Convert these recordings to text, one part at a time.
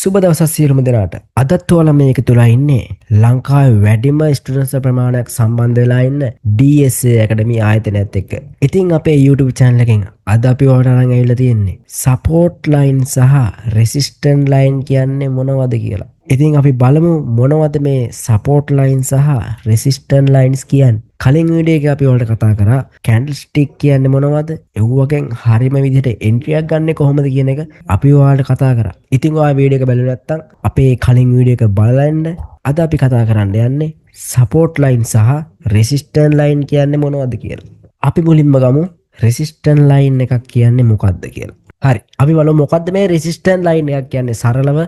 සුබ දවසක් සියලුම දෙනාට. අදත් ඔයාලා මේක තුලා ඉන්නේ ලංකාවේ වැඩිම ස්ටුඩන්ට්ස් ප්‍රමාණයක් සම්බන්ධ වෙලා ඉන්න DSA Academy ආයතනයත් එක්ක. ඉතින් අපේ YouTube channel එකෙන් අද අපි ඔයාලට අරන් ඇවිල්ලා තියෙන්නේ support line සහ resistance line කියන්නේ මොනවද කියලා. ඉතින් අපි බලමු මොනවද මේ support line සහ resistance lines කියන්නේ. කලින් වීඩියෝ එකේ අපි ඔයාලට කතා කරා candlestick කියන්නේ මොනවද? එව්වගෙන් හරියම විදිහට entry එකක් ගන්න කොහොමද කියන එක අපි ඔයාලට කතා කරා. ඉතින් ඔයා වීඩියෝ එක බැලුවේ නැත්නම් අපේ කලින් වීඩියෝ එක බලලා ඉන්න. අද අපි කතා කරන්න යන්නේ support line සහ resistance line කියන්නේ මොනවද කියලා. අපි මුලින්ම ගමු resistance line එකක් කියන්නේ මොකක්ද කියලා. හරි අපි බලමු මොකද්ද මේ resistance line එකක් කියන්නේ සරලව.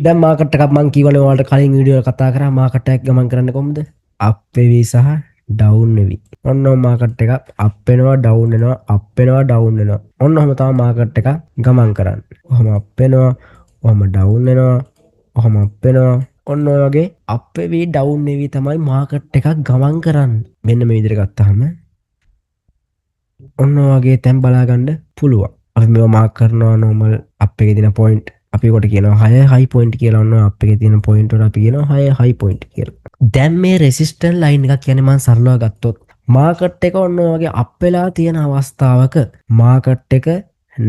දැන් මාකට් එකක් මම කියවනේ ඔයාලට කලින් වීඩියෝ එක කතා කරා මාකට් එකක් ගමන් කරන්නේ කොහොමද? up වෙවි සහ down වෙවි. ඔන්න මාකට් එක up වෙනවා down වෙනවා up වෙනවා down වෙනවා. ඔන්න ඔහම තමයි මාකට් එක ගමන් කරන්නේ. ඔහම up වෙනවා ඔහම down වෙනවා ඔහම up වෙනවා. ඔන්න ඔය වගේ up වෙවි down වෙවි තමයි මාකට් එකක් ගමන් කරන්නේ. මෙන්න මේ විදිහට ගත්තාම ඔන්න වගේ තැන් බලා ගන්න පුළුවන්. අපි මේව මාක් කරනවා normal up එකේ තියෙන point අපි කොට කියනවා 6 high point කියලා. ඔන්න up එකේ තියෙන point වල අපි කියනවා 6 high point කියලා. දැන් මේ resistance line එකක් කියන්නේ මම සරලව ගත්තොත් මාකට් එක ඔන්න ඔය වගේ up වෙලා තියෙන අවස්ථාවක මාකට් එක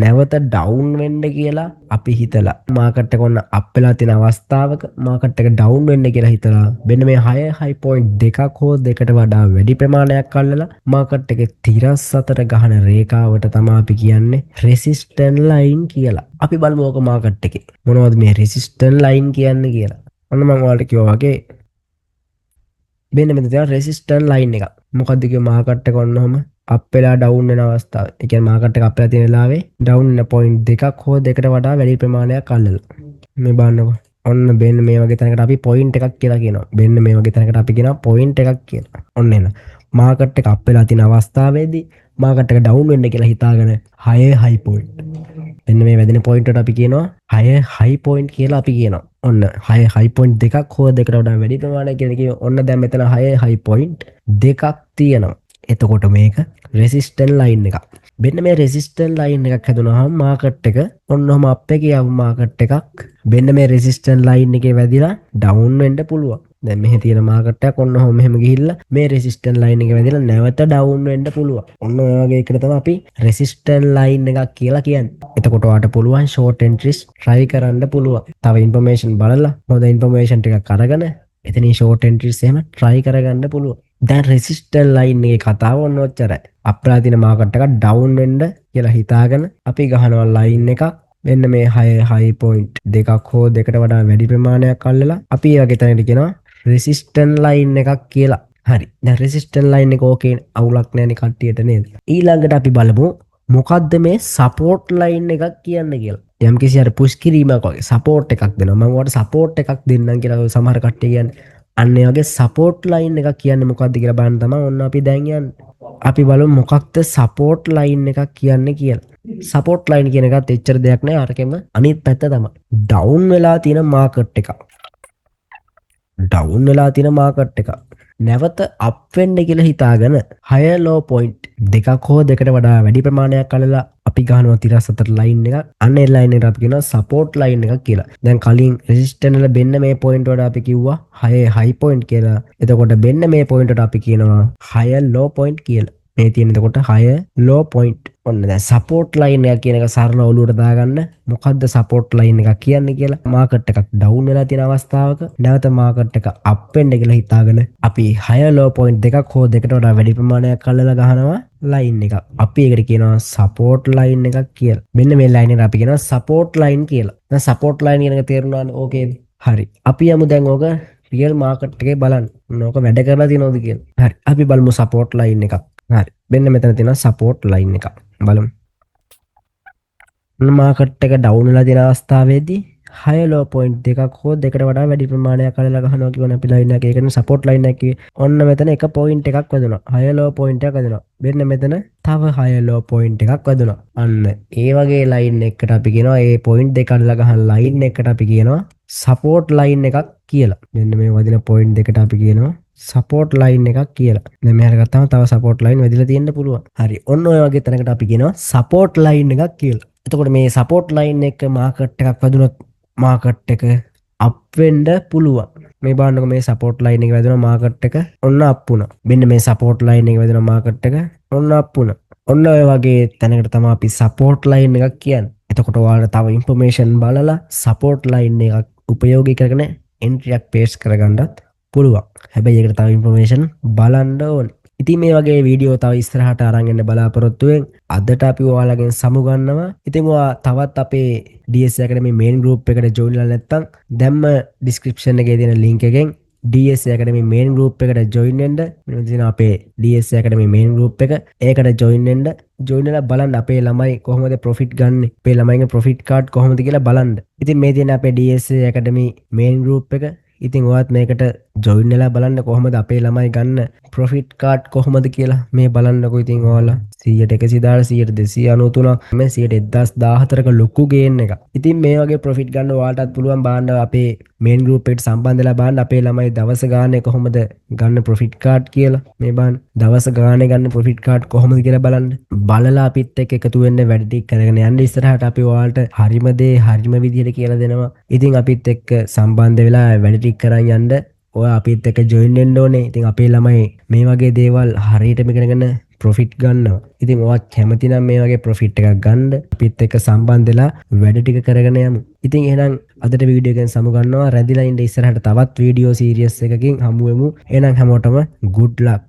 නැවත down වෙන්න කියලා අපි හිතලා මාකට් එක ඔන්න up වෙලා තියෙන අවස්ථාවක මාකට් එක down වෙන්න කියලා හිතලා මෙන්න මේ 6 high point දෙකක් හෝ දෙකට වඩා වැඩි ප්‍රමාණයක් අල්ලලා මාකට් එකේ තිරස් අතර ගහන රේඛාවට තමයි අපි කියන්නේ resistance line කියලා. අපි බලමු ඕක මාකට් එකේ මොනවද මේ resistance line කියන්නේ කියලා. ඔන්න මම ඔයාලට කිව්වා වගේ මෙන්න මෙතන තියෙන resistance line එක. මොකද්ද කිව්ව මාකට් එක ඔන්නෝම up වෙලා down වෙන අවස්ථාව. ඒ කියන්නේ මාකට් එක up වෙලා තියෙන වෙලාවේ down වෙන point දෙකක් හෝ දෙකට වඩා වැඩි ප්‍රමාණයක් අල්ලලා. මේ බලන්නකො. ඔන්න මෙන්න මේ වගේ තැනකට අපි point එකක් කියලා කියනවා. මෙන්න මේ වගේ තැනකට අපි කියනවා point එකක් කියලා. ඔන්න එන. මාකට් එක up වෙලා තියෙන අවස්ථාවේදී මාකට් එක down වෙන්න කියලා හිතාගෙන 6 high point. මෙන්න මේ වැදෙන point එකට අපි කියනවා 6 high point කියලා අපි කියනවා. ඔන්න 6 high point දෙකක් හෝ දෙකට වඩා වැඩි ප්‍රමාණයක් කියලා කියනවා. ඔන්න දැන් මෙතන 6 high point දෙකක් තියෙනවා. එතකොට මේක resistance line එකක්. මෙන්න මේ resistance line එකක් හැදුනහම මාකට් එක ඔන්නෝම up එකේ යව මාකට් එකක් මෙන්න මේ resistance line එකේ වැදිලා down වෙන්න පුළුවන්. දැන් මෙහි තියෙන මාකට් එකක් ඔන්නෝම මෙහෙම ගිහිල්ලා මේ resistance line එකේ වැදිලා නැවත down වෙන්න පුළුවන්. ඔන්න ඔය වගේ එකට තමයි අපි resistance line එකක් කියලා කියන්නේ. එතකොට ඔයාට පුළුවන් short entries try කරන්න පුළුවන්. තව information බලලා හොඳ information ටිකක් අරගෙන එතනින් short entries එහෙම try කරගන්න පුළුවන්. දැන් resistance line එකේ කතාව ඔන්න ඔච්චරයි. අප්‍රා දින මාකට් එක down වෙන්න කියලා හිතාගෙන අපි ගහනවා line එකක්. මෙන්න මේ 6 high point දෙකක් හෝ දෙකට වඩා වැඩි ප්‍රමාණයක් අල්ලලා අපි ඒ වගේ තැනකට කියනවා resistance line එකක් කියලා. හරි. දැන් resistance line එක ඕකේ අවුලක් නැහැනේ කට්ටියට නේද? ඊළඟට අපි බලමු මොකද්ද මේ support line එකක් කියන්නේ කියලා. යම් කිසි අර push කිරීමක් වගේ support එකක් දෙනවා. මම ඔයාලට support එකක් දෙන්නම් කියලා සමහර කට්ටිය කියන්නේ. අන්න ඒ වගේ support line එකක් කියන්නේ මොකක්ද කියලා බලන්න තමයි ඔන්න අපි දැන් යන්නේ. අපි බලමු මොකක්ද support line එකක් කියන්නේ කියලා. support line කියන එකත් එච්චර දෙයක් නෑ. අරකෙම අනිත් පැත්ත තමයි. down වෙලා තියෙන market එක. down වෙලා තියෙන market එක. නැවත up වෙන්න කියලා හිතාගෙන higher low point දෙකක් හෝ දෙකට වඩා වැඩි ප්‍රමාණයක් අල්ලලා අපි ගහනවා තිරස් අතර line එකක්. අන්න ඒ line එකට අපි කියනවා support line එකක් කියලා. දැන් කලින් resistance වල මෙන්න මේ point වලට අපි කිව්වා high point කියලා. එතකොට මෙන්න මේ point වලට අපි කියනවා higher low point කියලා. මේ තියෙන එතකොට higher low point. ඔන්න දැන් support line එක කියන එක සරල ඔලුවට දාගන්න. මොකද්ද support line එක කියන්නේ කියලා. මාකට් එකක් down වෙලා තියෙන අවස්ථාවක නැවත මාකට් එක up වෙන්න කියලා හිතාගෙන අපි higher low point දෙකක් හෝ දෙකට වඩා වැඩි ප්‍රමාණයක් අල්ලලා ගහනවා line එකක්. අපි ඒකට කියනවා support line එකක් කියලා. මෙන්න මේ line එකට අපි කියනවා support line කියලා. දැන් support line කියන එක තේරුණානේ. ඕකේද? හරි. අපි යමු දැන් ඕක real market එකේ බලන්න. ඕක වැඩ කරලා තියෙනවද කියලා. හරි. අපි බලමු support line එකක්. හරි. මෙන්න මෙතන තියෙනවා support line එකක්. බලමු. මාකට් එක down වෙලා තියෙන අවස්ථාවේදී high low point දෙකක් හෝ දෙකට වඩා වැඩි ප්‍රමාණයක් අල්ලලා ගහනවා කියන අපි line එක. ඒකනේ support line එක කිව්වේ. ඔන්න මෙතන එක point එකක් වැදුනා. high low point එකක් වැදුනා. මෙන්න මෙතන තව high low point එකක් වැදුනා. අන්න ඒ වගේ line එකකට අපි කියනවා ඒ point දෙක අල්ලලා ගහන line එකට අපි කියනවා support line එකක් කියලා. මෙන්න මේ වදින point දෙකට අපි කියනවා support line එකක් කියලා. දැන් මෙහෙර ගත්තාම තව support line වැදිලා තියෙන්න පුළුවන්. හරි. ඔන්න ඔය වගේ තැනකට අපි කියනවා support line එකක් කියලා. එතකොට මේ support line එක market එකක් වැදුනොත් මාකට් එක අප්වෙන්ඩ පුළුවන්. මේ බාන්නක මේ සපෝට් ලයින් එක වැදෙන මාකට් එක ඔන්න අප්පුන. මෙන්න මේ සපෝට් ලයින් එක වැදෙන මාකට් එක ඔන්න අප්පුන. ඔන්න ඔය වගේ තැනකට තමයි අපි සපෝට් ලයින් එකක් කියන්නේ. එතකොට ඔයාලට තව ඉන්ෆර්මේෂන් බලලා සපෝට් ලයින් එකක් උපයෝගී කරගෙන එන්ට්‍රියක් පේස්ට් කරගන්නත් පුළුවන්. හැබැයි ඒකට තව ඉන්ෆර්මේෂන් බලන්න ඕනේ. ඉතින් මේ වගේ වීඩියෝ තව ඉස්සරහට අරන් එන්න බලාපොරොත්තු වෙන්. අදට අපි ඔයාලගෙන් සමුගන්නවා. ඉතින් ඔයා තවත් අපේ DS Academy main group එකට join වෙලා නැත්නම් දැම්ම description එකේ තියෙන link එකෙන් DS Academy main group එකට join වෙන්න. මෙන්න තියෙන අපේ DS Academy main group එක. ඒකට join වෙන්න. join වෙලා බලන්න අපේ ළමයි කොහොමද profit ගන්න. අපේ ළමයිගේ profit card කොහොමද කියලා බලන්න. ඉතින් මේ තියෙන අපේ DS Academy main group එක. ඉතින් ඔයත් මේකට join වෙලා බලන්න කොහොමද අපේ ළමයි ගන්න profit card කොහොමද කියලා මේ බලන්නකො. ඉතින් ඔයාලා 100ට 100 293 මේ 1014ක ලොකු ගේන් එක. ඉතින් මේ වගේ profit ගන්න ඔයාලටත් පුළුවන් බලන්න අපේ main group එකට සම්බන්ධ වෙලා බලන්න අපේ ළමයි දවස ගානේ කොහොමද ගන්න profit card කියලා. මේ බලන්න දවස ගානේ ගන්න profit card කොහොමද කියලා බලන්න. බලලා අපිත් එක්ක එකතු වෙන්න වැඩ ටික කරගෙන යන්න ඉස්සරහට අපි ඔයාලට හරිම දේ හරිම විදිහට කියලා දෙනවා. ඉතින් අපිත් එක්ක සම්බන්ධ වෙලා වැඩ ටික කරන් යන්න ඔය අපිත් එක්ක join වෙන්න ඕනේ. ඉතින් අපේ ළමයි මේ වගේ දේවල් හරියටම ඉගෙනගෙන profit ගන්නවා. ඉතින් ඔයත් කැමති නම් මේ වගේ profit එකක් ගන්න අපිත් එක්ක සම්බන්ධ වෙලා වැඩ ටික කරගෙන යමු. ඉතින් එහෙනම් අදට වීඩියෝ එකෙන් සමු ගන්නවා. රැඳිලා ඉන්න ඉස්සරහට තවත් වීඩියෝ සීරීස් එකකින් හමු වෙමු. එහෙනම් හැමෝටම good luck.